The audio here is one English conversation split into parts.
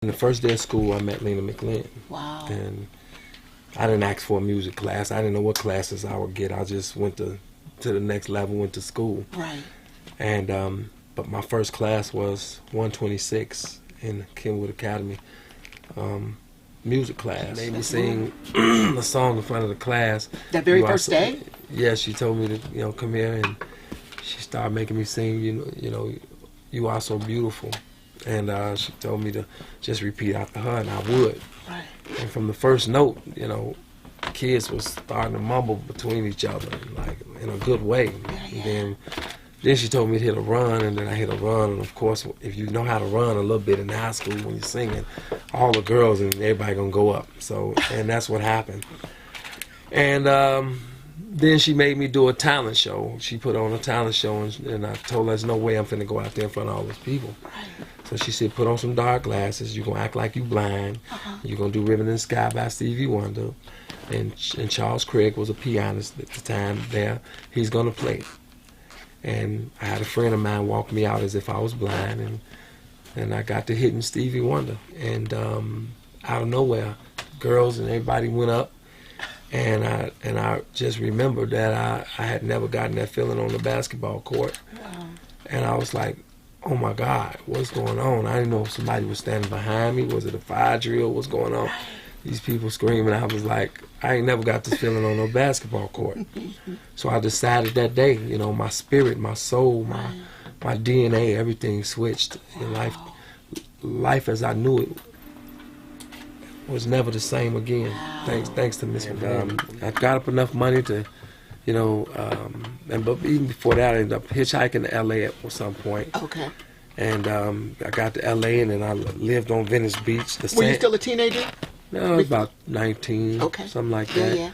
In the first day of school, I met Lena McLin. Wow. And I didn't ask for a music class. I didn't know what classes I would get. I just went to the next level, went to school. Right. And but my first class was 126 in Kenwood Academy, music class. She made me sing a song in front of the class. That very first day? Yeah, she told me to come here, and she started making me sing. You are so beautiful. And she told me to just repeat after her, and I would. Right. And from the first note, kids was starting to mumble between each other, like in a good way. Yeah. And then she told me to hit a run, and then I hit a run. And of course, if you know how to run a little bit in high school when you're singing, all the girls and everybody gonna go up. So, and that's what happened. And then she made me do a talent show. She put on a talent show, and I told her, there's no way I'm finna go out there in front of all those people. Right. So she said, put on some dark glasses. You're going to act like you blind. You're going to do Ribbon in the Sky by Stevie Wonder. And Charles Craig was a pianist at the time there. He's going to play. And I had a friend of mine walk me out as if I was blind. And I got to hitting Stevie Wonder. And out of nowhere, girls and everybody went up. And I just remembered that I had never gotten that feeling on the basketball court. Wow. And I was like, oh my God, what's going on? I didn't know if somebody was standing behind me. Was it a fire drill? What's going on? These people screaming. I was like, I ain't never got this feeling on no basketball court. So I decided that day, my spirit, my soul, my DNA, everything switched. Wow. Life as I knew it was never the same again. Wow. Thanks to Miss McLin. I got up enough money to, but even before that, I ended up hitchhiking to LA at some point. Okay. And I got to LA, and then I lived on Venice Beach. Were you still a teenager? No, I was about 19, something like that. Yeah.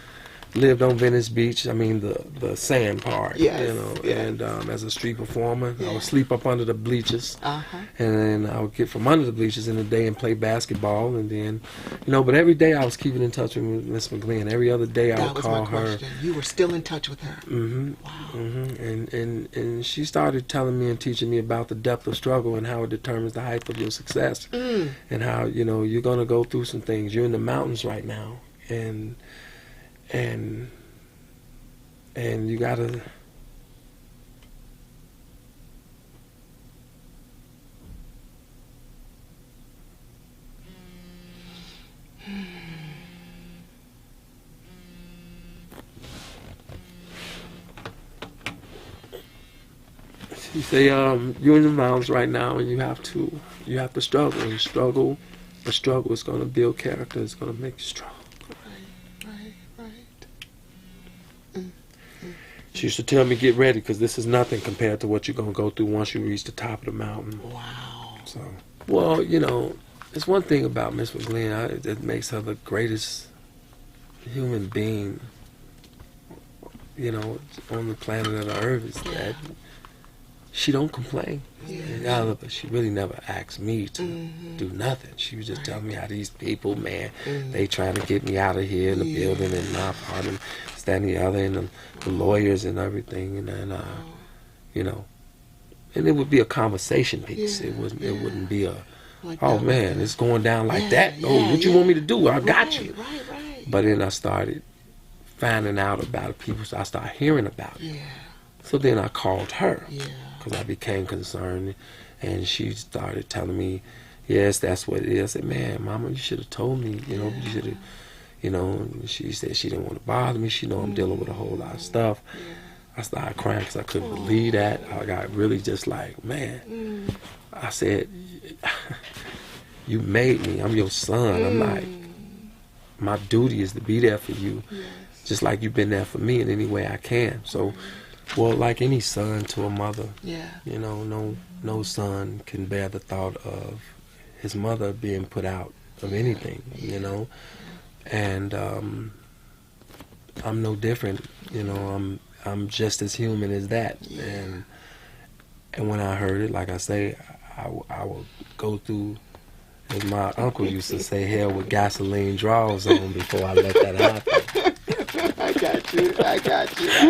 Lived on Venice Beach. I mean the sand part. Yes. And as a street performer, I would sleep up under the bleachers, Uh-huh. and then I would get from under the bleachers in the day and play basketball, and then, but every day I was keeping in touch with Miss McLin. Every other day I would call her. That was my question. You were still in touch with her. Mm-hmm. Wow. Mm-hmm. And she started telling me and teaching me about the depth of struggle and how it determines the height of your success, and how you're gonna go through some things. You're in the mountains right now, and you gotta you say you're in the mountains right now, and you have to struggle, and struggle is gonna build character. It's gonna make you strong. She used to tell me, get ready, because this is nothing compared to what you're going to go through once you reach the top of the mountain. Wow. So, well, it's one thing about Miss McLin that makes her the greatest human being, on the planet of the earth, is that she don't complain. Yeah. She really never asked me to do nothing. She was just telling me how these people, man, they trying to get me out of here in the building and my apartment, and the other, and the lawyers and everything, and then and it would be a conversation piece. It wouldn't be a like oh man, it's going down like that. Oh, what you want me to do? I got you. Right. But then I started finding out about it. People, so I started hearing about it. Yeah. So then I called her. Yeah. Because I became concerned, and she started telling me, yes, that's what it is. I said, man, Mama, you should have told me. You should have. She said she didn't want to bother me. She know I'm dealing with a whole lot of stuff. Yeah. I started crying because I couldn't believe that. I got really just like, man. I said, you made me. I'm your son. I'm like, my duty is to be there for you, just like you've been there for me in any way I can. So, well, like any son to a mother, no son can bear the thought of his mother being put out of anything, And I'm no different, I'm just as human as that. And when I heard it, like I say, I will go through, as my uncle used to say, hell with gasoline draws on before I let that happen. I got you.